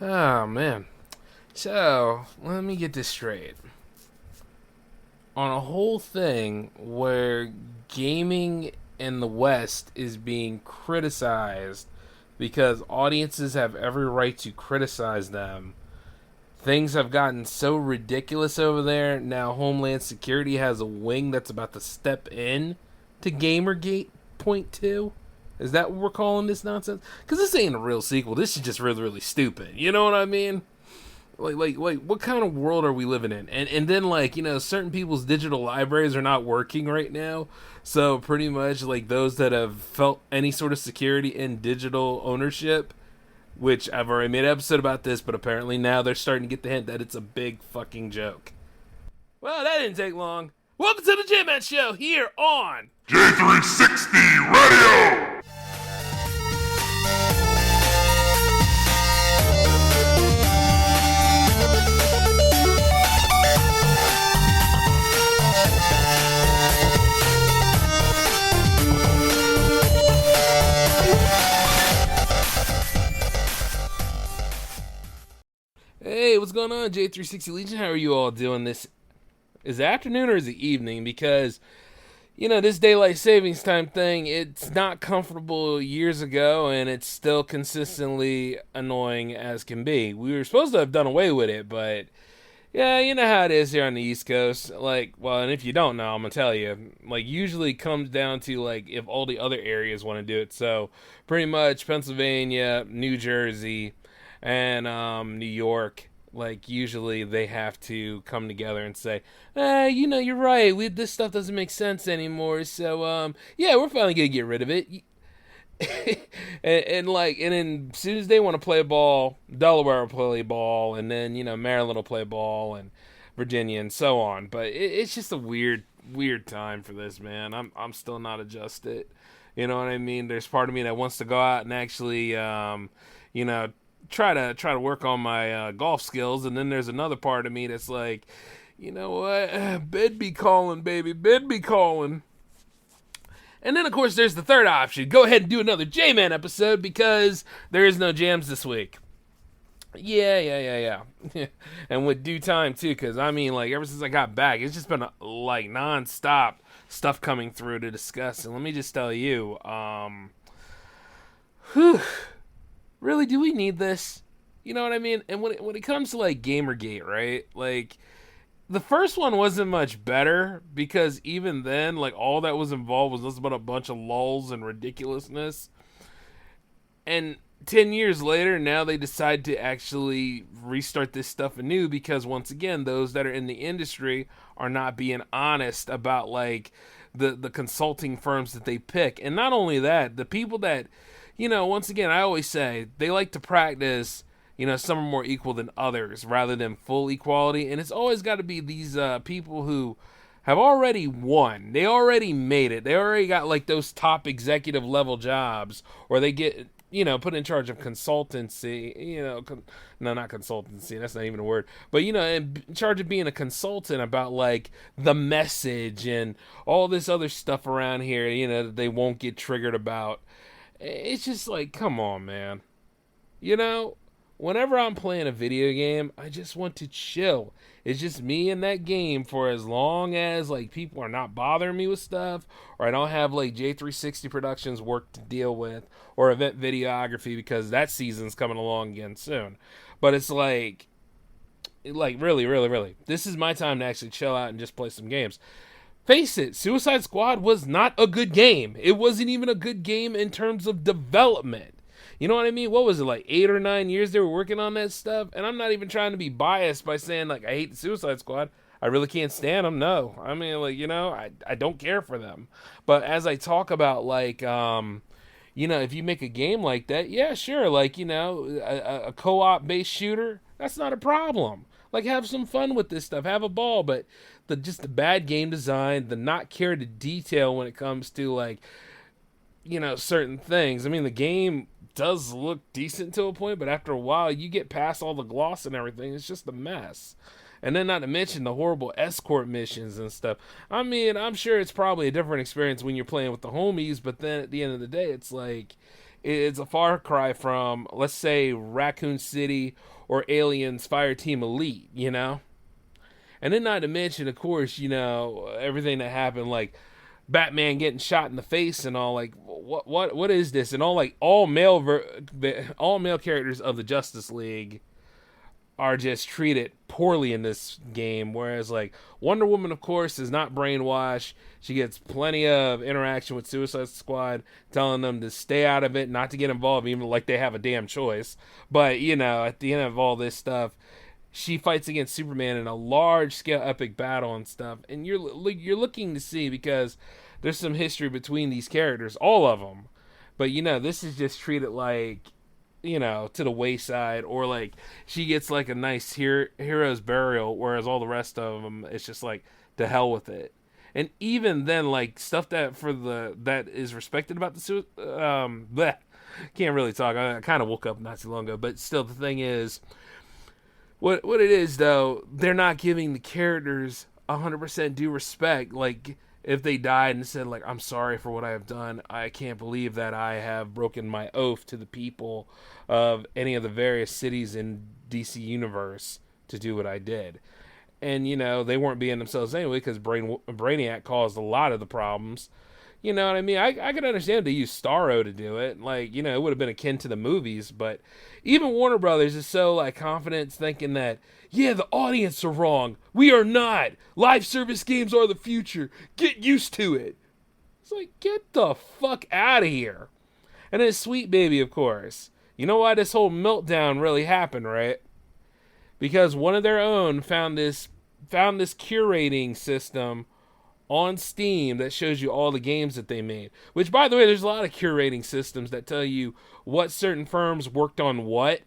Oh, man. So, let me get this straight. On a whole thing where gaming in the West is being criticized because audiences have every right to criticize them, things have gotten so ridiculous over there. Now, Homeland Security has a wing that's about to step in to GamerGate point two. Is that what we're calling this nonsense? Because this ain't a real sequel. This is just really, really stupid. You know what I mean? Like, what kind of world are we living in? And then, like, certain people's digital libraries are not working right now. So pretty much, like, those that have felt any sort of security in digital ownership, which I've already made an episode about this, but apparently now they're starting to get the hint that it's a big fucking joke. Well, that didn't take long. Welcome to the J-Man Show here on J360 Radio! Hey, what's going on, J360 Legion? How are you all doing this? Is it afternoon or is it evening? Because, this daylight savings time thing, it's not comfortable years ago, and it's still consistently annoying as can be. We were supposed to have done away with it, but, yeah, you know how it is here on the East Coast. And if you don't know, I'm going to tell you. Usually comes down to, if all the other areas want to do it. So, pretty much Pennsylvania, New Jersey, and New York, usually they have to come together and say, you're right, this stuff doesn't make sense anymore, so yeah, we're finally gonna get rid of it. and then as soon as they want to play ball, Delaware will play ball, and then Maryland will play ball, and Virginia, and so on. But it's just a weird time for this, man. I'm still not adjusted. You know what I mean? There's part of me that wants to go out and actually try to work on my golf skills, and then there's another part of me that's like, you know what, bed be calling, baby, bed be calling. And then of course there's the third option: go ahead and do another J-Man episode because there is no jams this week. Yeah. And with due time too, because ever since I got back, it's just been non-stop stuff coming through to discuss. And let me just tell you, really, do we need this? You know what I mean? And when it comes to GamerGate, right? The first one wasn't much better because even then, all that was involved was just about a bunch of lulls and ridiculousness. And 10 years later, now they decide to actually restart this stuff anew because once again, those that are in the industry are not being honest about the consulting firms that they pick. And not only that, the people that once again, I always say they like to practice, some are more equal than others rather than full equality. And it's always got to be these people who have already won. They already made it. They already got those top executive level jobs, or they get, put in charge of consultancy, no, not consultancy. That's not even a word, but, in charge of being a consultant about the message and all this other stuff around here, that they won't get triggered about. It's just come on, man. Whenever I'm playing a video game, I just want to chill. It's just me in that game for as long as people are not bothering me with stuff, or I don't have J360 Productions work to deal with, or event videography, because that season's coming along again soon. But it's really, this is my time to actually chill out and just play some games. Face it, Suicide Squad was not a good game. It wasn't even a good game in terms of development. You know what I mean? What was it, 8 or 9 years they were working on that stuff? And I'm not even trying to be biased by saying, I hate the Suicide Squad. I really can't stand them, no. I mean, I don't care for them. But as I talk about, if you make a game like that, yeah, sure, a co-op based shooter, that's not a problem. Have some fun with this stuff, have a ball, but just the bad game design, the not care to detail when it comes to certain things. I mean, the game does look decent to a point, but after a while you get past all the gloss and everything, it's just a mess. And then not to mention the horrible escort missions and stuff. I mean, I'm sure it's probably a different experience when you're playing with the homies, but then at the end of the day, it's It's a far cry from, let's say, Raccoon City or Aliens Fireteam Elite, you know? And then not to mention, of course, everything that happened, like Batman getting shot in the face and all. Like, what is this? And all, like, all male characters of the Justice League are just treated poorly in this game, whereas like Wonder Woman, of course, is not brainwashed. She gets plenty of interaction with Suicide Squad, telling them to stay out of it, not to get involved, even like they have a damn choice. But at the end of all this stuff, she fights against Superman in a large scale epic battle and stuff, and you're looking to see, because there's some history between these characters, all of them. But this is just treated like, to the wayside, or like she gets like a nice hero's burial, whereas all the rest of them, it's just like, to hell with it. And even then, like, stuff that is respected about the bleh, can't really talk. I kind of woke up not too long ago, but still, the thing is, what it is though, they're not giving the characters 100% due respect. Like, if they died and said, like, I'm sorry for what I have done, I can't believe that I have broken my oath to the people of any of the various cities in DC Universe to do what I did. And, they weren't being themselves anyway, because Brainiac caused a lot of the problems. You know what I mean? I could understand if they used Starro to do it. Like, it would have been akin to the movies. But even Warner Brothers is so, like, confident, thinking that, yeah, the audience are wrong. We are not. Live service games are the future. Get used to it. It's like, get the fuck out of here. And then Sweet Baby, of course. You know why this whole meltdown really happened, right? Because one of their own found this curating system on Steam that shows you all the games that they made. Which, by the way, there's a lot of curating systems that tell you what certain firms worked on what.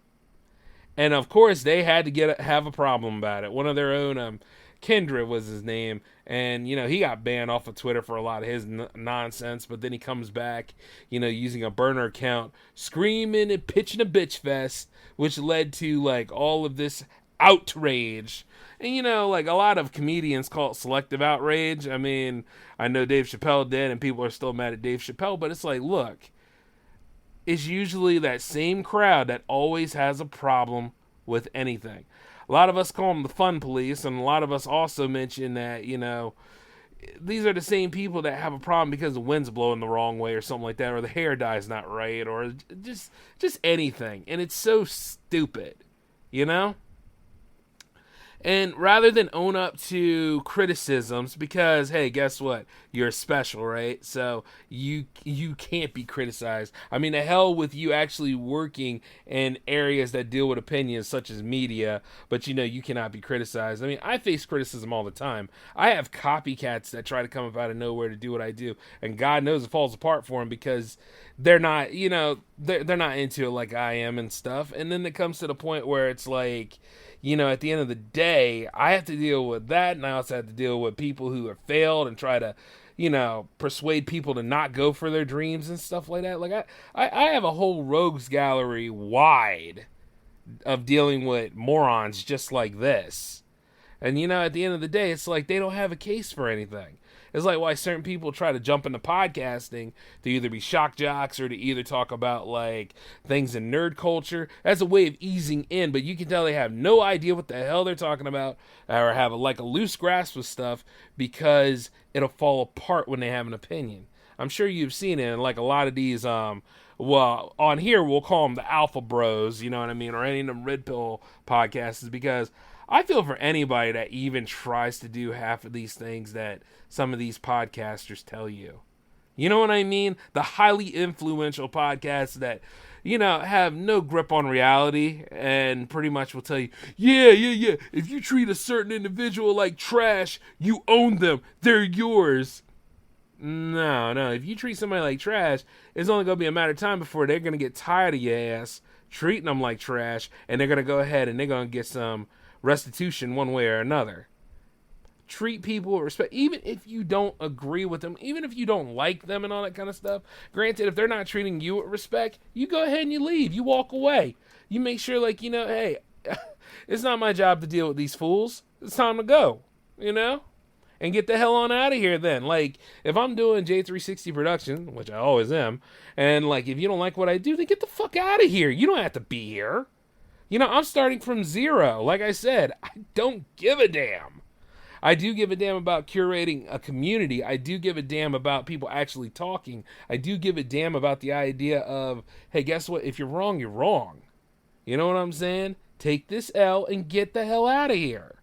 And of course, they had to have a problem about it. One of their own, Kendra was his name, and he got banned off of Twitter for a lot of his nonsense. But then he comes back, using a burner account, screaming and pitching a bitch fest, which led to like all of this outrage. And like a lot of comedians call it selective outrage. I mean, I know Dave Chappelle did, and people are still mad at Dave Chappelle, but it's like, look, it's usually that same crowd that always has a problem with anything. A lot of us call them the fun police, and a lot of us also mention that, these are the same people that have a problem because the wind's blowing the wrong way or something like that, or the hair dye's not right, or just anything. And it's so stupid, And rather than own up to criticisms, because, hey, guess what? You're special, right? So you can't be criticized. I mean, the hell with you actually working in areas that deal with opinions such as media, but you cannot be criticized. I mean, I face criticism all the time. I have copycats that try to come up out of nowhere to do what I do, and God knows it falls apart for them because they're not, they're not into it like I am and stuff. And then it comes to the point where it's like, at the end of the day, I have to deal with that, and I also have to deal with people who have failed and try to, persuade people to not go for their dreams and stuff like that. Like, I have a whole rogues gallery wide of dealing with morons just like this. And, at the end of the day, it's like they don't have a case for anything. It's like why certain people try to jump into podcasting to either be shock jocks or to either talk about like things in nerd culture. That's a way of easing in, but you can tell they have no idea what the hell they're talking about or have a loose grasp of stuff because it'll fall apart when they have an opinion. I'm sure you've seen it in like a lot of these, well, on here we'll call them the alpha bros, you know what I mean, or any of them red pill podcasts, because I feel for anybody that even tries to do half of these things that some of these podcasters tell you. You know what I mean? The highly influential podcasts that, have no grip on reality and pretty much will tell you, yeah. If you treat a certain individual like trash, you own them. They're yours. No. If you treat somebody like trash, it's only going to be a matter of time before they're going to get tired of your ass treating them like trash, and they're going to go ahead and they're going to get some restitution one way or another. Treat people with respect, even if you don't agree with them, even if you don't like them and all that kind of stuff. Granted, if they're not treating you with respect, you go ahead and you leave. You walk away. You make sure, like, hey, it's not my job to deal with these fools. It's time to go, and get the hell on out of here then. Like, if I'm doing J360 production, which I always am, and like, if you don't like what I do, then get the fuck out of here. You don't have to be here. You know, I'm starting from zero. Like I said, I don't give a damn. I do give a damn about curating a community. I do give a damn about people actually talking. I do give a damn about the idea of, hey, guess what? If you're wrong, you're wrong. You know what I'm saying? Take this L and get the hell out of here.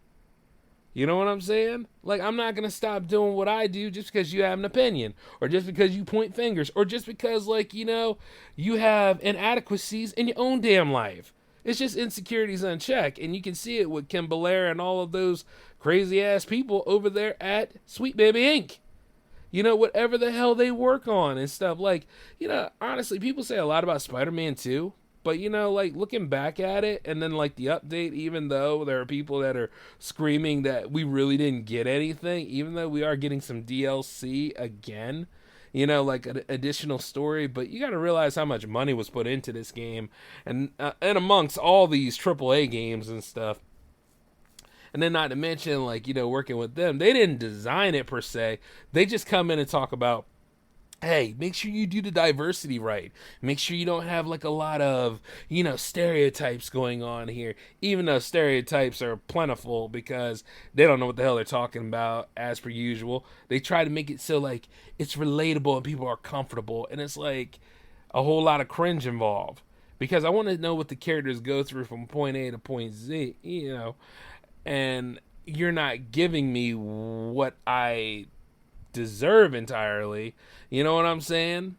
You know what I'm saying? Like, I'm not going to stop doing what I do just because you have an opinion, or just because you point fingers, or just because, like, you know, you have inadequacies in your own damn life. It's just insecurities unchecked, and you can see it with Kim Belair and all of those crazy-ass people over there at SweetBabyInc. You know, whatever the hell they work on and stuff. Like, you know, honestly, people say a lot about Spider-Man 2. But, you know, like, looking back at it, and then, like, the update, even though there are people that are screaming that we really didn't get anything, even though we are getting some DLC again, you know, like, an additional story, but you got to realize how much money was put into this game, and amongst all these AAA games and stuff. And then not to mention, like, you know, working with them, they didn't design it per se. They just come in and talk about, hey, make sure you do the diversity right. Make sure you don't have, like, a lot of, you know, stereotypes going on here. Even though stereotypes are plentiful because they don't know what the hell they're talking about, as per usual. They try to make it so, like, it's relatable and people are comfortable. And it's, like, a whole lot of cringe involved. Because I want to know what the characters go through from point A to point Z, you know. And you're not giving me what I deserve entirely. You know what I'm saying?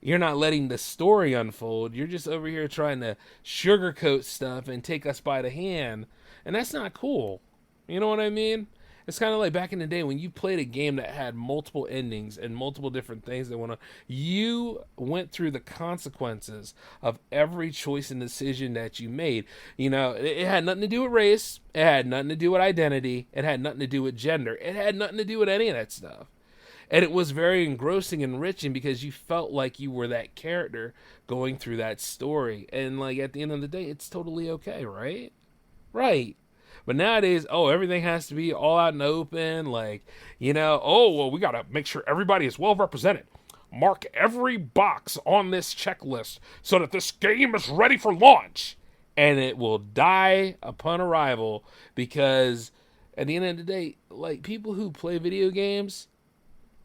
You're not letting the story unfold. You're just over here trying to sugarcoat stuff and take us by the hand. And that's not cool. You know what I mean? It's kind of like back in the day when you played a game that had multiple endings and multiple different things that went on. You went through the consequences of every choice and decision that you made. You know, it had nothing to do with race. It had nothing to do with identity. It had nothing to do with gender. It had nothing to do with any of that stuff. And it was very engrossing and enriching because you felt like you were that character going through that story. And, like, at the end of the day, it's totally okay, right? Right. But nowadays, everything has to be all out in the open. Like, you know, well, we got to make sure everybody is well represented. Mark every box on this checklist so that this game is ready for launch. And it will die upon arrival because at the end of the day, like, people who play video games,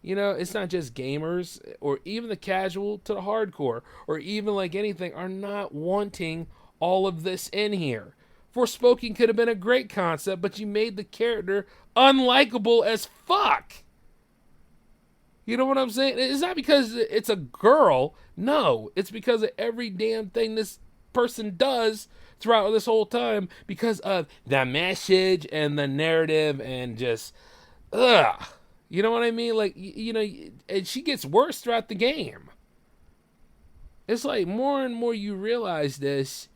you know, it's not just gamers or even the casual to the hardcore or even like anything are not wanting all of this in here. Forspoken could have been a great concept, but you made the character unlikable as fuck. You know what I'm saying? It's not because it's a girl. No, it's because of every damn thing this person does throughout this whole time because of the message and the narrative and just, ugh. You know what I mean? Like, you know, and she gets worse throughout the game. It's like more and more you realize this.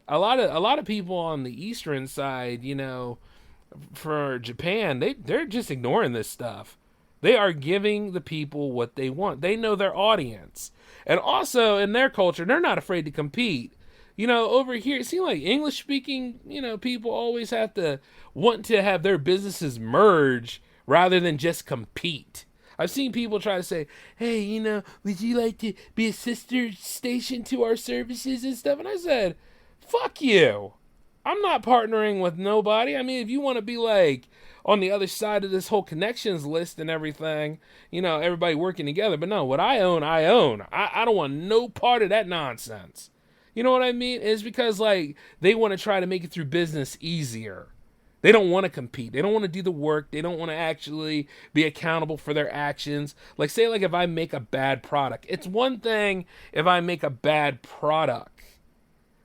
A lot of people on the eastern side, you know, for Japan, they're just ignoring this stuff. They are giving the people what they want. They know their audience. And also in their culture, they're not afraid to compete. You know, over here, it seems like English speaking, you know, people always have to want to have their businesses merge rather than just compete. I've seen people try to say, hey, you know, would you like to be a sister station to our services and stuff? And I said, fuck you. I'm not partnering with nobody. I mean, if you want to be like on the other side of this whole connections list and everything, you know, everybody working together. But no, what I own, I own. I don't want no part of that nonsense. You know what I mean? It's because, like, they want to try to make it through business easier. They don't want to compete. They don't want to do the work. They don't want to actually be accountable for their actions. Like, say, like, if I make a bad product. It's one thing if I make a bad product.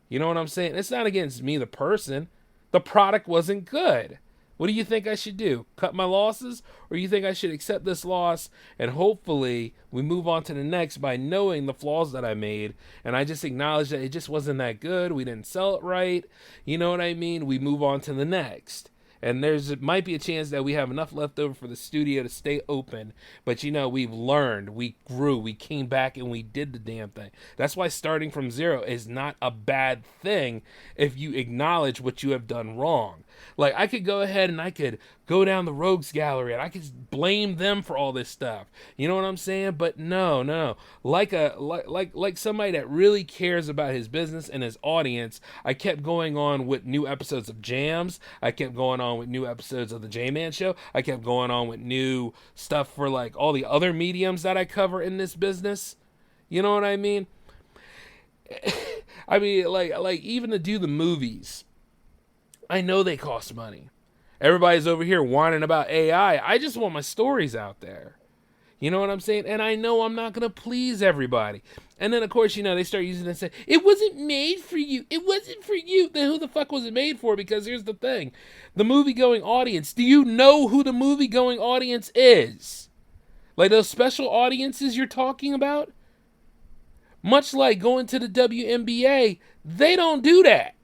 You know what I'm saying? It's not against me, the person. The product wasn't good. What do you think I should do? Cut my losses? Or you think I should accept this loss and hopefully we move on to the next by knowing the flaws that I made and I just acknowledge that it just wasn't that good. We didn't sell it right. You know what I mean? We move on to the next. And there's might be a chance that we have enough left over for the studio to stay open. But we've learned, we grew, we came back, and we did the damn thing. That's why starting from zero is not a bad thing if you acknowledge what you have done wrong. Like, I could go ahead and I could go down the rogues gallery and I could blame them for all this stuff. You know what I'm saying? But no. Like somebody that really cares about his business and his audience, I kept going on with new episodes of Jams. I kept going on with new episodes of the J-Man Show. I kept going on with new stuff for like all the other mediums that I cover in this business. You know what I mean? I mean, like even to do the movies, I know they cost money. Everybody's over here whining about AI. I just want my stories out there. You know what I'm saying? And I know I'm not going to please everybody. And then, of course, they start using it and say, it wasn't made for you. It wasn't for you. Then who the fuck was it made for? Because here's the thing. The movie-going audience, do you know who the movie-going audience is? Like those special audiences you're talking about? Much like going to the WNBA, they don't do that.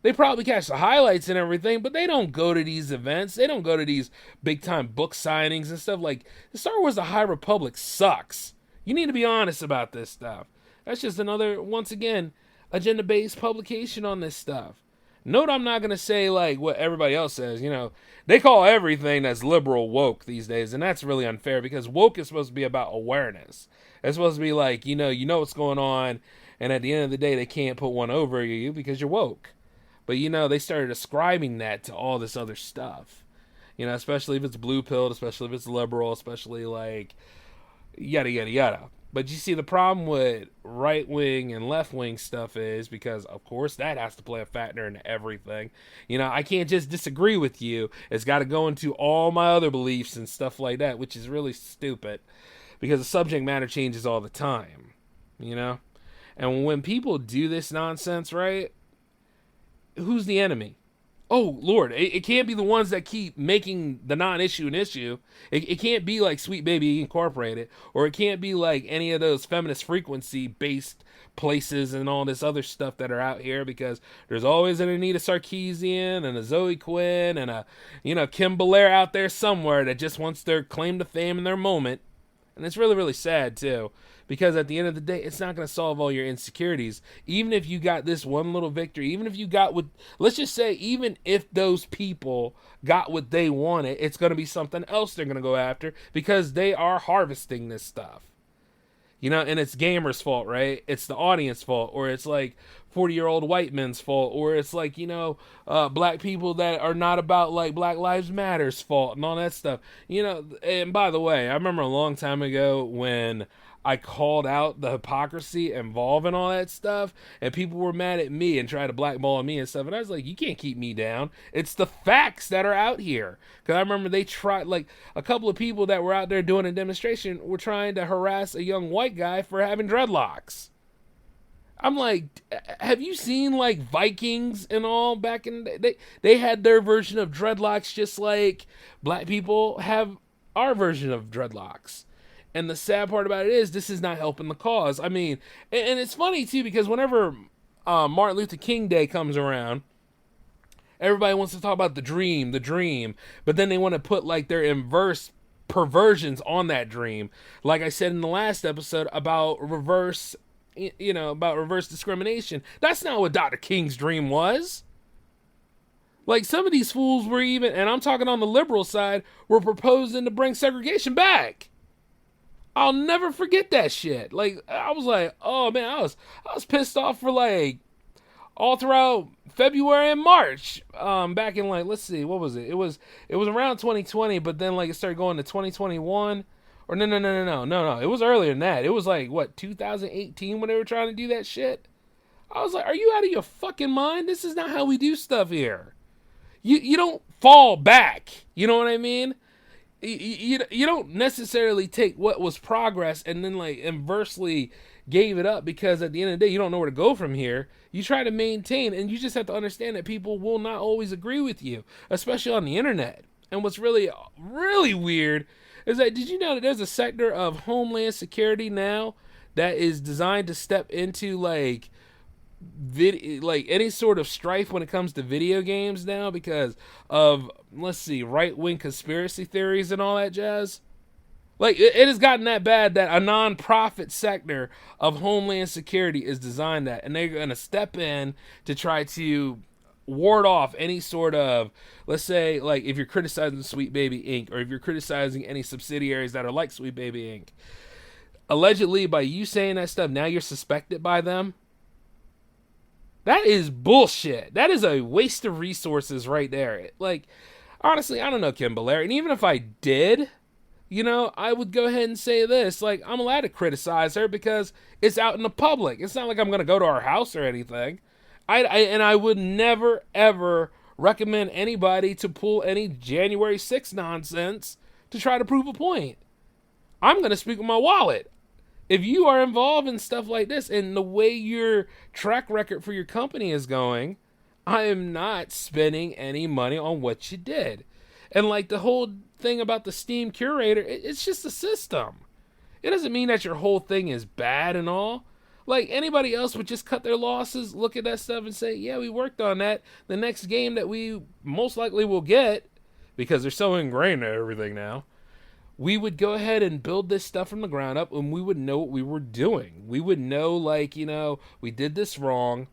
They probably catch the highlights and everything, but they don't go to these events. They don't go to these big-time book signings and stuff. Like, Star Wars The High Republic sucks. You need to be honest about this stuff. That's just another, once again, agenda-based publication on this stuff. Note I'm not going to say, like, what everybody else says. They call everything that's liberal woke these days, and that's really unfair because woke is supposed to be about awareness. It's supposed to be like, you know what's going on, and at the end of the day, they can't put one over you because you're woke. But, they started ascribing that to all this other stuff. Especially if it's blue-pilled, especially if it's liberal, especially, like, yada, yada, yada. But you see, the problem with right-wing and left-wing stuff is because, of course, that has to play a factor in everything. I can't just disagree with you. It's got to go into all my other beliefs and stuff like that, which is really stupid. Because the subject matter changes all the time. And when people do this nonsense, right? Who's the enemy? Oh, Lord, it can't be the ones that keep making the non-issue an issue. It can't be like Sweet Baby Incorporated, or it can't be like any of those feminist frequency-based places and all this other stuff that are out here, because there's always an Anita Sarkeesian and a Zoe Quinn and a Kim Belair out there somewhere that just wants their claim to fame in their moment. And it's really, really sad, too. Because at the end of the day, it's not going to solve all your insecurities. Even if you got this one little victory, even if you got what, let's just say, even if those people got what they wanted, it's going to be something else they're going to go after because they are harvesting this stuff. And it's gamers' fault, right? It's the audience fault, or it's like 40-year-old white men's fault, or it's like, black people that are not about like Black Lives Matter's fault and all that stuff. And by the way, I remember a long time ago when I called out the hypocrisy involved in all that stuff, and people were mad at me and tried to blackball me and stuff, and I was like, you can't keep me down. It's the facts that are out here. Because I remember they tried, like, a couple of people that were out there doing a demonstration were trying to harass a young white guy for having dreadlocks. I'm like, have you seen, like, Vikings and all back in the day? They had their version of dreadlocks just like black people have our version of dreadlocks. And the sad part about it is this is not helping the cause. I mean, and it's funny, too, because whenever Martin Luther King Day comes around, everybody wants to talk about the dream, but then they want to put, like, their inverse perversions on that dream. Like I said in the last episode about reverse discrimination. That's not what Dr. King's dream was. Like, some of these fools were even, and I'm talking on the liberal side, were proposing to bring segregation back. I'll never forget that shit. Like, I was like, oh man, I was pissed off for like all throughout February and March. Back in, like, let's see, what was it? It was around 2020, but then like it started going to 2021. Or no. It was earlier than that. It was like, what, 2018 when they were trying to do that shit? I was like, are you out of your fucking mind? This is not how we do stuff here. You don't fall back. You know what I mean? You don't necessarily take what was progress and then, like, inversely gave it up, because at the end of the day, you don't know where to go from here. You try to maintain, and you just have to understand that people will not always agree with you, especially on the internet. And what's really, really weird is that, did you know that there's a sector of Homeland Security now that is designed to step into, like, like any sort of strife when it comes to video games now because of, let's see, right-wing conspiracy theories and all that jazz. Like, it has gotten that bad that a non-profit sector of Homeland Security is designed that, and they're going to step in to try to ward off any sort of, let's say, like, if you're criticizing SweetBabyInc, or if you're criticizing any subsidiaries that are like SweetBabyInc, allegedly by you saying that stuff, now you're suspected by them. That is bullshit. That is a waste of resources right there. Like, honestly, I don't know Kim Belair, and even if I did, I would go ahead and say this. Like, I'm allowed to criticize her because it's out in the public. It's not like I'm going to go to her house or anything. I would never, ever recommend anybody to pull any January 6th nonsense to try to prove a point. I'm going to speak with my wallet. If you are involved in stuff like this and the way your track record for your company is going, I am not spending any money on what you did. And like the whole thing about the Steam curator, it's just a system. It doesn't mean that your whole thing is bad and all. Like, anybody else would just cut their losses, look at that stuff and say, yeah, we worked on that. The next game that we most likely will get, because they're so ingrained in everything now, we would go ahead and build this stuff from the ground up, and we would know what we were doing. We would know, like, we did this wrong.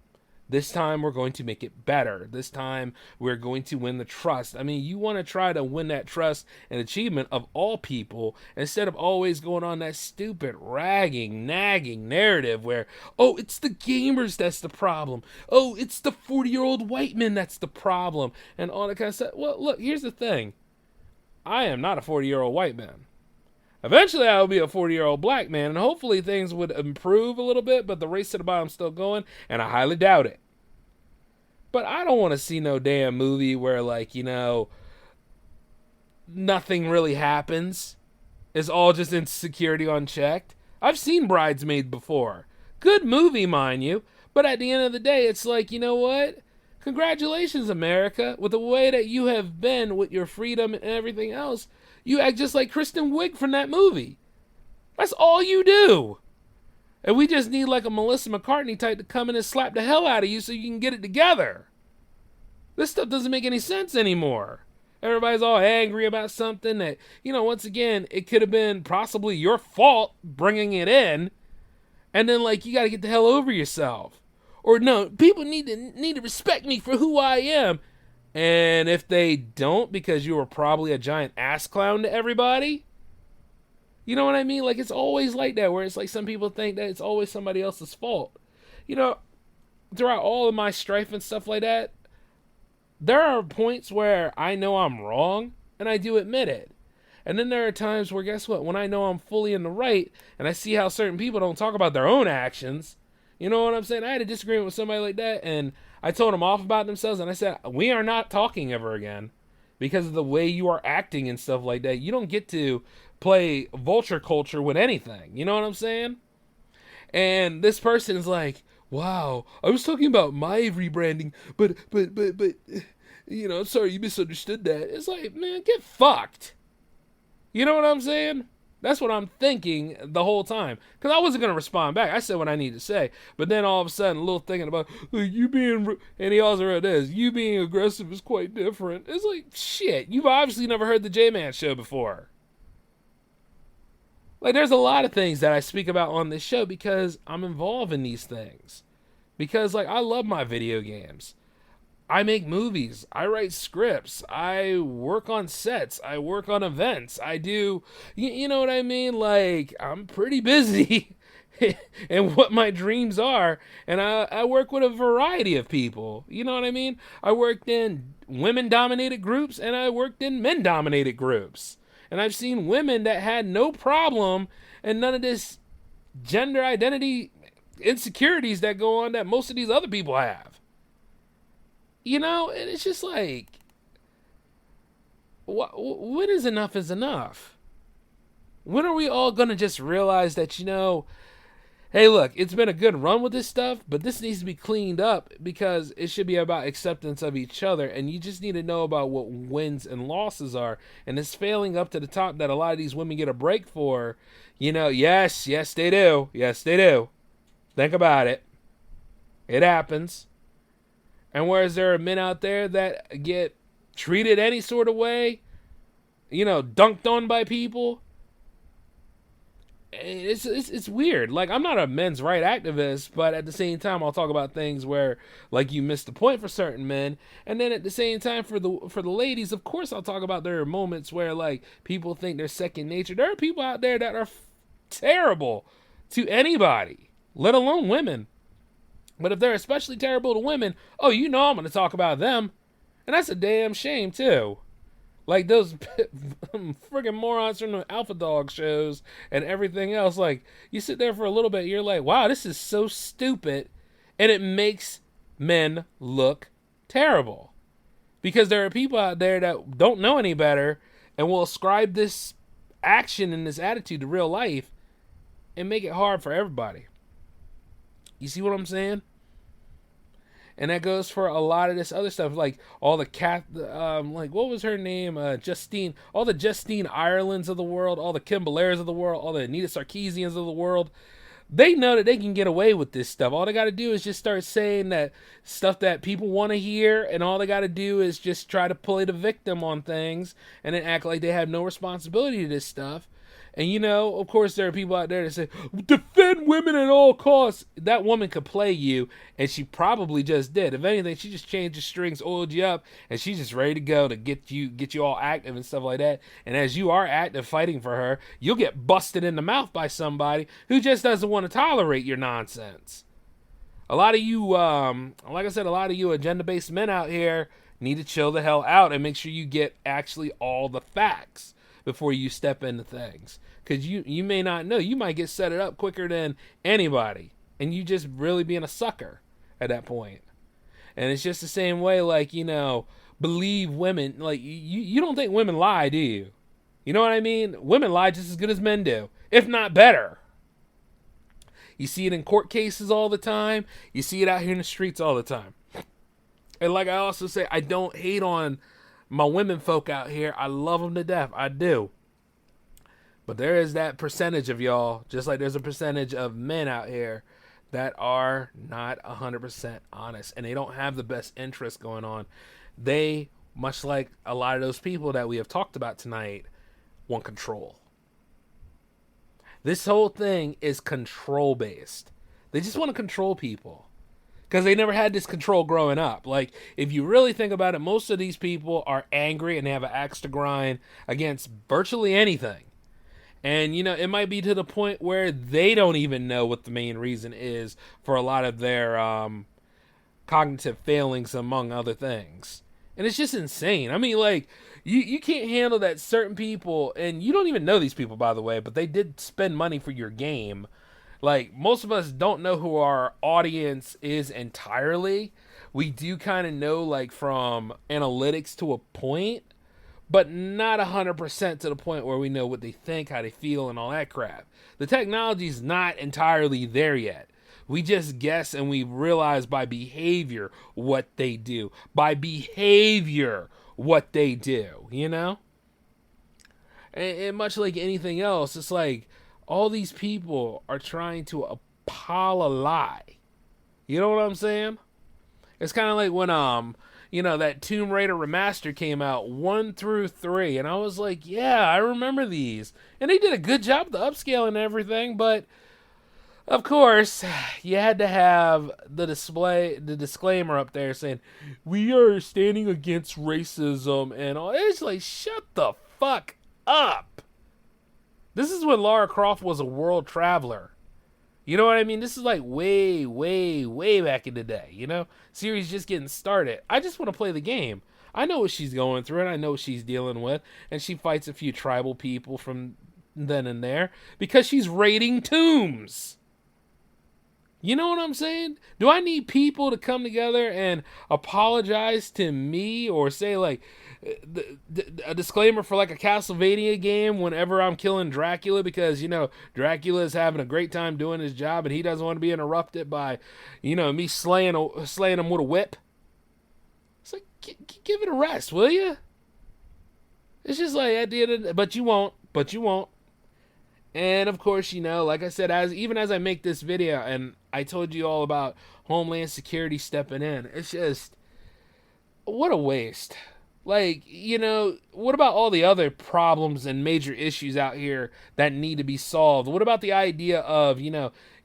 This time we're going to make it better. This time we're going to win the trust. I mean, you want to try to win that trust and achievement of all people instead of always going on that stupid ragging, nagging narrative where, oh, it's the gamers that's the problem. Oh, it's the 40-year-old white men that's the problem. And all that kind of stuff. Well, look, here's the thing. I am not a 40-year-old white man. Eventually, I will be a 40-year-old black man, and hopefully things would improve a little bit, but the race to the bottom's still going, and I highly doubt it. But I don't want to see no damn movie where, like, nothing really happens. It's all just insecurity unchecked. I've seen Bridesmaid before. Good movie, mind you, but at the end of the day, it's like, you know what? Congratulations, America. With the way that you have been with your freedom and everything else, you act just like Kristen Wiig from that movie. That's all you do. And we just need like a Melissa McCartney type to come in and slap the hell out of you so you can get it together. This stuff doesn't make any sense anymore. Everybody's all angry about something that, once again, it could have been possibly your fault bringing it in. And then, like, you got to get the hell over yourself. Or no, people need to respect me for who I am. And if they don't, because you were probably a giant ass clown to everybody, you know what I mean? Like, it's always like that, where it's like some people think that it's always somebody else's fault. Throughout all of my strife and stuff like that, there are points where I know I'm wrong, and I do admit it. And then there are times where, guess what? When I know I'm fully in the right, and I see how certain people don't talk about their own actions, you know what I'm saying? I had a disagreement with somebody like that, and I told them off about themselves, and I said, we are not talking ever again because of the way you are acting and stuff like that. You don't get to play vulture culture with anything. You know what I'm saying? And this person is like, wow, I was talking about my rebranding, but, I'm sorry, you misunderstood that. It's like, man, get fucked. You know what I'm saying? That's what I'm thinking the whole time. Because I wasn't going to respond back. I said what I need to say. But then all of a sudden, a little thinking about, you being, and he also wrote this, you being aggressive is quite different. It's like, shit, you've obviously never heard the J-Man show before. Like, there's a lot of things that I speak about on this show because I'm involved in these things. Because, like, I love my video games. I make movies. I write scripts. I work on sets. I work on events. I do, you know what I mean? Like, I'm pretty busy in what my dreams are. And I work with a variety of people. You know what I mean? I worked in women-dominated groups and I worked in men-dominated groups. And I've seen women that had no problem and none of this gender identity insecurities that go on that most of these other people have. And it's just like, when is enough is enough? When are we all going to just realize that, hey, look, it's been a good run with this stuff, but this needs to be cleaned up because it should be about acceptance of each other, and you just need to know about what wins and losses are, and it's failing up to the top that a lot of these women get a break for. Yes, they do. Yes, they do. Think about it. It happens. And whereas there are men out there that get treated any sort of way, dunked on by people, it's weird. Like, I'm not a men's right activist, but at the same time, I'll talk about things where, like, you missed the point for certain men, and then at the same time, for the ladies, of course, I'll talk about there are moments where, like, people think they're second nature. There are people out there that are terrible to anybody, let alone women. But if they're especially terrible to women, I'm going to talk about them, and that's a damn shame too. Like those friggin' morons from the Alpha Dog shows and everything else. Like, you sit there for a little bit, you're like, wow, this is so stupid. And it makes men look terrible. Because there are people out there that don't know any better and will ascribe this action and this attitude to real life and make it hard for everybody. You see what I'm saying? And that goes for a lot of this other stuff, like all the like what was her name, Justine, all the Justine Irelands of the world, all the Kim Belaires of the world, all the Anita Sarkeesians of the world. They know that they can get away with this stuff. All they got to do is just start saying that stuff that people want to hear, and all they got to do is just try to play the victim on things and then act like they have no responsibility to this stuff. And, of course, there are people out there that say, defend women at all costs. That woman could play you, and she probably just did. If anything, she just changed the strings, oiled you up, and she's just ready to go to get you all active and stuff like that. And as you are active fighting for her, you'll get busted in the mouth by somebody who just doesn't want to tolerate your nonsense. A lot of you, like I said, a lot of you agenda-based men out here need to chill the hell out and make sure you get actually all the facts before you step into things. Because you may not know. You might get set it up quicker than anybody. And you just really being a sucker at that point. And it's just the same way, like, believe women. Like, you don't think women lie, do you? You know what I mean? Women lie just as good as men do, if not better. You see it in court cases all the time. You see it out here in the streets all the time. And like I also say, I don't hate on my women folk out here. I love them to death. I do. But there is that percentage of y'all, just like there's a percentage of men out here that are not 100% honest. And they don't have the best interest going on. They, much like a lot of those people that we have talked about tonight, want control. This whole thing is control based. They just want to control people. Because they never had this control growing up. Like, if you really think about it, most of these people are angry and they have an axe to grind against virtually anything. And, it might be to the point where they don't even know what the main reason is for a lot of their cognitive failings, among other things. And it's just insane. I mean, like, you can't handle that certain people, and you don't even know these people, by the way, but they did spend money for your game. Like, most of us don't know who our audience is entirely. We do kind of know, like, from analytics to a point, but not 100% to the point where we know what they think, how they feel, and all that crap. The technology's not entirely there yet. We just guess and we realize by behavior what they do. By behavior what they do, And much like anything else, it's like all these people are trying to apologize. You know what I'm saying? It's kind of like when that Tomb Raider remaster came out 1 through 3, and I was like, yeah, I remember these. And they did a good job of the upscaling and everything, but of course, you had to have the disclaimer up there saying, we are standing against racism and all. It's like, shut the fuck up. This is when Lara Croft was a world traveler. You know what I mean? This is like way, way, way back in the day, Series just getting started. I just want to play the game. I know what she's going through, and I know what she's dealing with, and she fights a few tribal people from then and there because she's raiding tombs. You know what I'm saying? Do I need people to come together and apologize to me or say, like, a disclaimer for, like, a Castlevania game whenever I'm killing Dracula because, Dracula is having a great time doing his job and he doesn't want to be interrupted by, me slaying him with a whip? It's like, give it a rest, will you? It's just like, at the end of the day, but you won't. And of course, like I said, as I make this video, and I told you all about Homeland Security stepping in, it's just what a waste. Like, what about all the other problems and major issues out here that need to be solved? What about the idea of,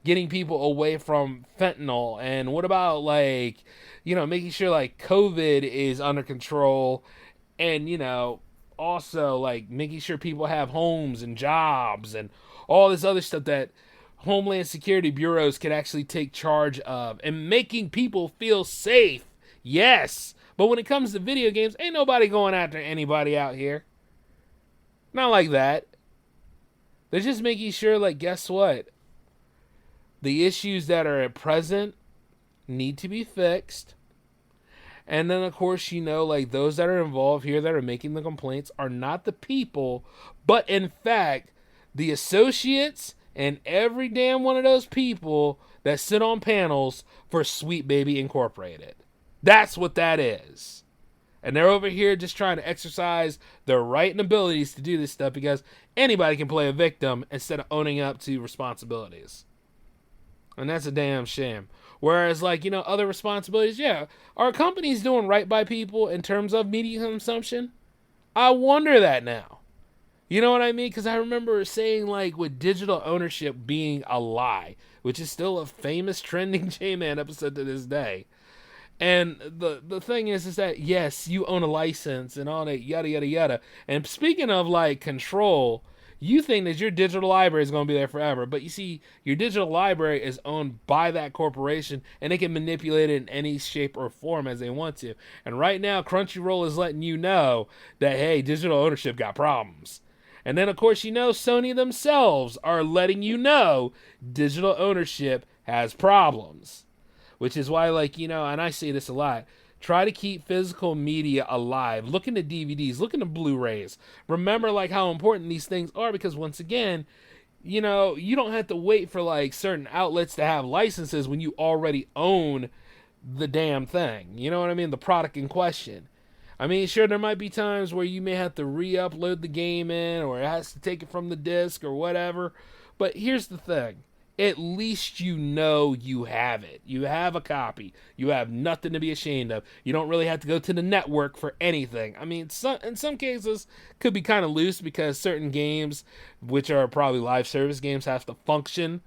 getting people away from fentanyl? And what about, like, making sure, like, COVID is under control and, also, like, making sure people have homes and jobs and all this other stuff that Homeland Security bureaus can actually take charge of and making people feel safe. Yes. But when it comes to video games, ain't nobody going after anybody out here. Not like that. They're just making sure, like, guess what? The issues that are at present need to be fixed. And then, of course, like, those that are involved here that are making the complaints are not the people, but in fact, the associates and every damn one of those people that sit on panels for Sweet Baby Incorporated. That's what that is. And they're over here just trying to exercise their right and abilities to do this stuff because anybody can play a victim instead of owning up to responsibilities. And that's a damn shame. Whereas, like, other responsibilities, yeah, are companies doing right by people in terms of media consumption? I wonder that now. You know what I mean? Because I remember saying, like, with digital ownership being a lie, which is still a famous trending J-Man episode to this day. And the thing is that, yes, you own a license and all that, yada, yada, yada. And speaking of, like, control, you think that your digital library is going to be there forever. But you see, your digital library is owned by that corporation, and they can manipulate it in any shape or form as they want to. And right now, Crunchyroll is letting you know that, hey, digital ownership got problems. And then, of course, Sony themselves are letting you know digital ownership has problems. Which is why, like, and I say this a lot, try to keep physical media alive. Look into DVDs, look into Blu-rays. Remember, like, how important these things are because, once again, you don't have to wait for, like, certain outlets to have licenses when you already own the damn thing. You know what I mean? The product in question. I mean, sure, there might be times where you may have to re-upload the game in or it has to take it from the disc or whatever. But here's the thing. At least you have it. You have a copy. You have nothing to be ashamed of. You don't really have to go to the network for anything. I mean, in some cases, could be kind of loose because certain games, which are probably live service games, have to function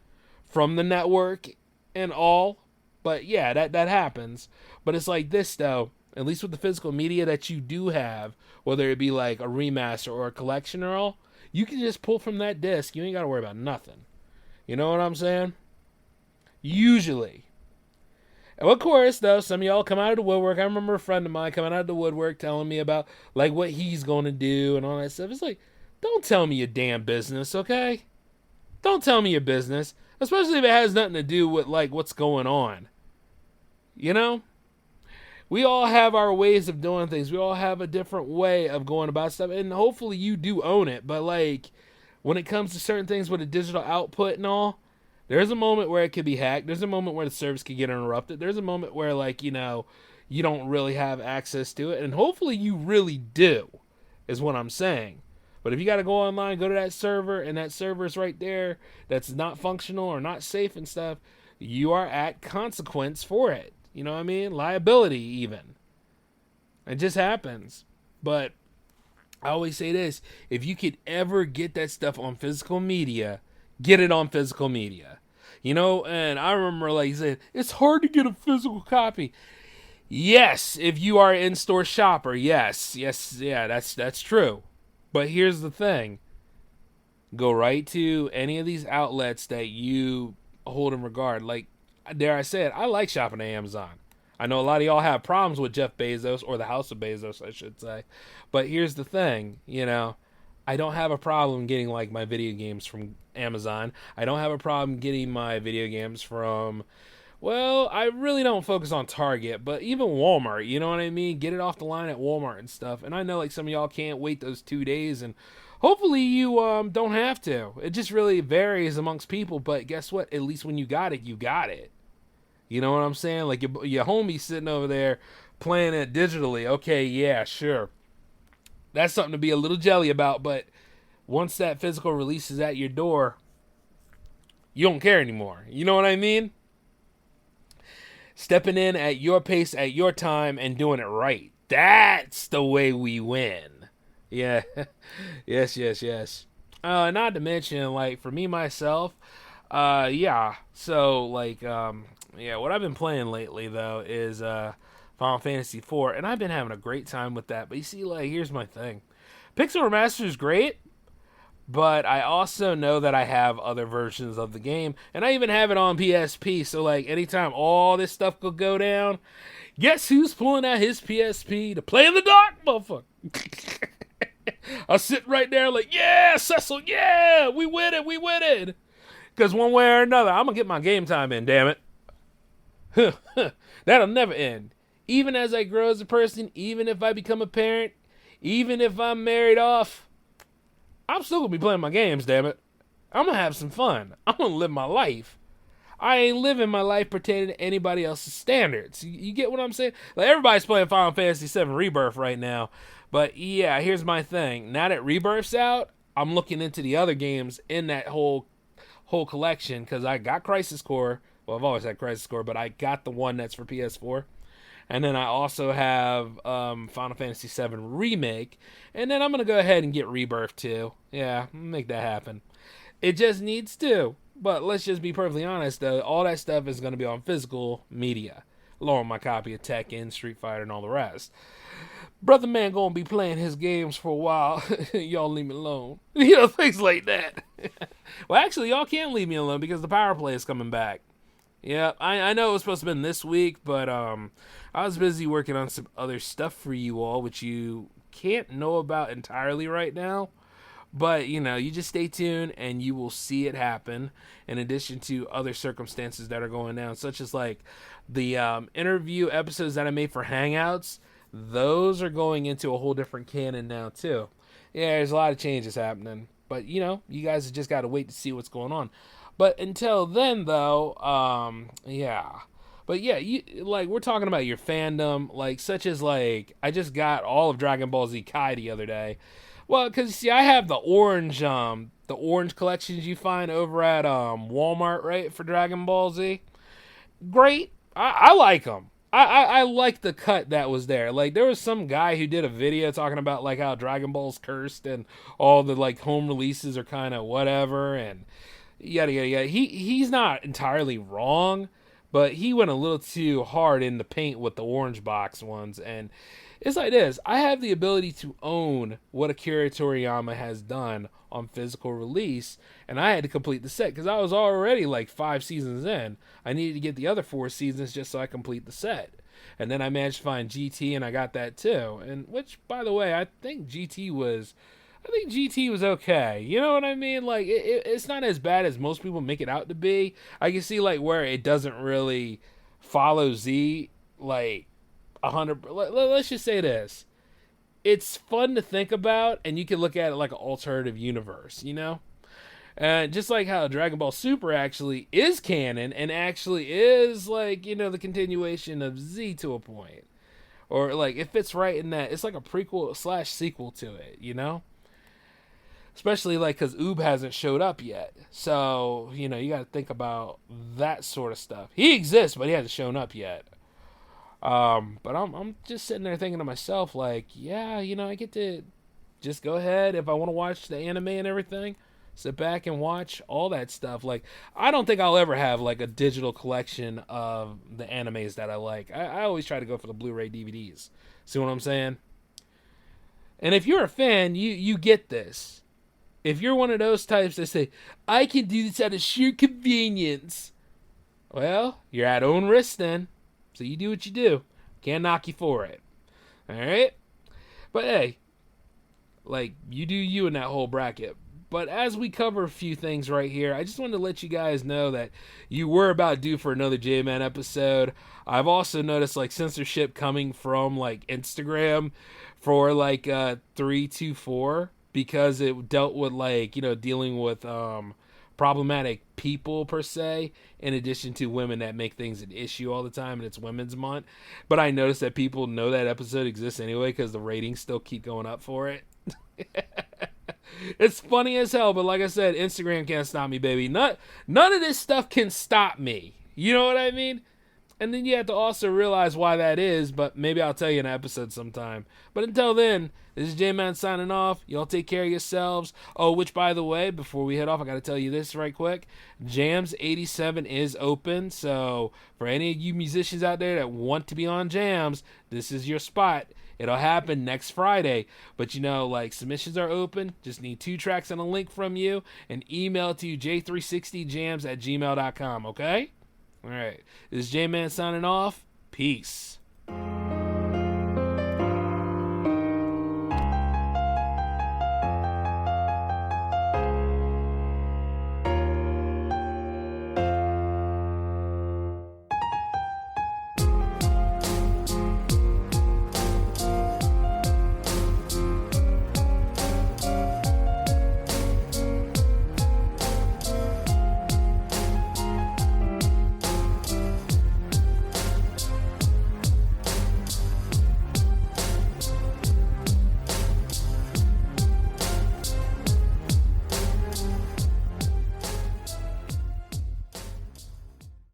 from the network and all. But yeah, that happens. But it's like this, though. At least with the physical media that you do have, whether it be like a remaster or a collection or all, you can just pull from that disc. You ain't got to worry about nothing. You know what I'm saying? Usually. And of course, though, some of y'all come out of the woodwork. I remember a friend of mine coming out of the woodwork telling me about, like, what he's going to do and all that stuff. It's like, don't tell me your damn business, okay? Don't tell me your business. Especially if it has nothing to do with, like, what's going on. You know? We all have our ways of doing things. We all have a different way of going about stuff. And hopefully you do own it. But, like, when it comes to certain things with a digital output and all, there's a moment where it could be hacked. There's a moment where the service could get interrupted. There's a moment where, like, you don't really have access to it. And hopefully you really do, is what I'm saying. But if you got to go online, go to that server, and that server is right there that's not functional or not safe and stuff, you are at consequence for it. You know what I mean? Liability, even. It just happens. But I always say this, if you could ever get that stuff on physical media, get it on physical media. And I remember, like, saying, it's hard to get a physical copy. Yes, if you are an in-store shopper, yes, yeah, that's true. But here's the thing. Go right to any of these outlets that you hold in regard. Like, dare I say it, I like shopping at Amazon. I know a lot of y'all have problems with Jeff Bezos, or the House of Bezos, I should say. But here's the thing, I don't have a problem getting, like, my video games from Amazon. I don't have a problem getting my video games from, well, I really don't focus on Target, but even Walmart, you know what I mean? Get it off the line at Walmart and stuff. And I know, like, some of y'all can't wait those 2 days, and hopefully you don't have to. It just really varies amongst people, but guess what? At least when you got it, you got it. You know what I'm saying? Like, your homie sitting over there playing it digitally. Okay, yeah, sure. That's something to be a little jelly about, but once that physical release is at your door, you don't care anymore. You know what I mean? Stepping in at your pace, at your time, and doing it right. That's the way we win. Yeah. yes. Not to mention, like, for me, myself, yeah. So, like, yeah, what I've been playing lately, though, is Final Fantasy IV, and I've been having a great time with that. But you see, like, here's my thing. Pixel Remaster is great, but I also know that I have other versions of the game, and I even have it on PSP, so, like, anytime all this stuff could go down, guess who's pulling out his PSP to play in the dark, motherfucker? I'll sit right there like, yeah, Cecil, yeah, we win it. Because one way or another, I'm going to get my game time in, damn it. That'll never end. Even as I grow as a person, even if I become a parent, even if I'm married off, I'm still going to be playing my games, damn it. I'm going to have some fun. I'm going to live my life. I ain't living my life pertaining to anybody else's standards. You get what I'm saying? Like, everybody's playing Final Fantasy VII Rebirth right now. But, yeah, here's my thing. Now that Rebirth's out, I'm looking into the other games in that whole collection, because I got Crisis Core. Well, I've always had Crisis Core, but I got the one that's for PS4. And then I also have Final Fantasy VII Remake. And then I'm going to go ahead and get Rebirth too. Yeah, make that happen. It just needs to. But let's just be perfectly honest, though. All that stuff is going to be on physical media, along with my copy of Tekken, Street Fighter, and all the rest. Brother man going to be playing his games for a while. Y'all leave me alone. You know, things like that. Well, actually, y'all can't leave me alone because the Power Play is coming back. Yeah, I know it was supposed to have been this week, but I was busy working on some other stuff for you all, which you can't know about entirely right now. But, you know, you just stay tuned and you will see it happen, in addition to other circumstances that are going down, such as, like, the interview episodes that I made for Hangouts. Those are going into a whole different canon now, too. Yeah, there's a lot of changes happening. But, you know, you guys have just got to wait to see what's going on. But until then, though, yeah. But, yeah, we're talking about your fandom, like, such as, like, I just got all of Dragon Ball Z Kai the other day. Well, because, see, I have the orange collections you find over at Walmart, right, for Dragon Ball Z. Great. I like them. I like the cut that was there. Like, there was some guy who did a video talking about, like, how Dragon Ball's cursed and all the, like, home releases are kind of whatever and yada, yada, yada. He's not entirely wrong, but he went a little too hard in the paint with the orange box ones. And it's like this. I have the ability to own what Akira Toriyama has done on physical release, and I had to complete the set because I was already like 5 seasons in. I needed to get the other 4 seasons just so I complete the set. And then I managed to find GT, and I got that too. And which, by the way, I think GT was okay. You know what I mean? Like, it's not as bad as most people make it out to be. I can see, like, where it doesn't really follow Z, like, 100. Let's just say this. It's fun to think about, and you can look at it like an alternative universe, you know? Just like how Dragon Ball Super actually is canon, and actually is, like, you know, the continuation of Z to a point. Or, like, it fits right in that. It's like a prequel / sequel to it, you know? Especially, like, because Oob hasn't showed up yet. So, you know, you got to think about that sort of stuff. He exists, but he hasn't shown up yet. But I'm just sitting there thinking to myself, like, yeah, you know, I get to just go ahead if I want to watch the anime and everything, sit back and watch all that stuff. Like, I don't think I'll ever have, like, a digital collection of the animes that I like. I always try to go for the Blu-ray DVDs. See what I'm saying? And if you're a fan, you get this. If you're one of those types that say, I can do this out of sheer convenience, well, you're at own risk then. So you do what you do. Can't knock you for it. Alright? But hey, like, you do you in that whole bracket. But as we cover a few things right here, I just wanted to let you guys know that you were about due for another J-Man episode. I've also noticed, like, censorship coming from, like, Instagram for, like, 324, because it dealt with, like, you know, dealing with problematic people per se, in addition to women that make things an issue all the time, and it's Women's Month. But I noticed that people know that episode exists anyway because the ratings still keep going up for it. It's funny as hell, but like I said, Instagram can't stop me, baby. None of this stuff can stop me. You know what I mean? And then you have to also realize why that is, but maybe I'll tell you in an episode sometime. But until then, this is J-Man signing off. Y'all take care of yourselves. Oh, which, by the way, before we head off, I got to tell you this right quick. Jams 87 is open, so for any of you musicians out there that want to be on Jams, this is your spot. It'll happen next Friday. But, submissions are open. Just need 2 tracks and a link from you, and email it to j360jams@gmail.com, okay? All right. This is J-Man signing off. Peace.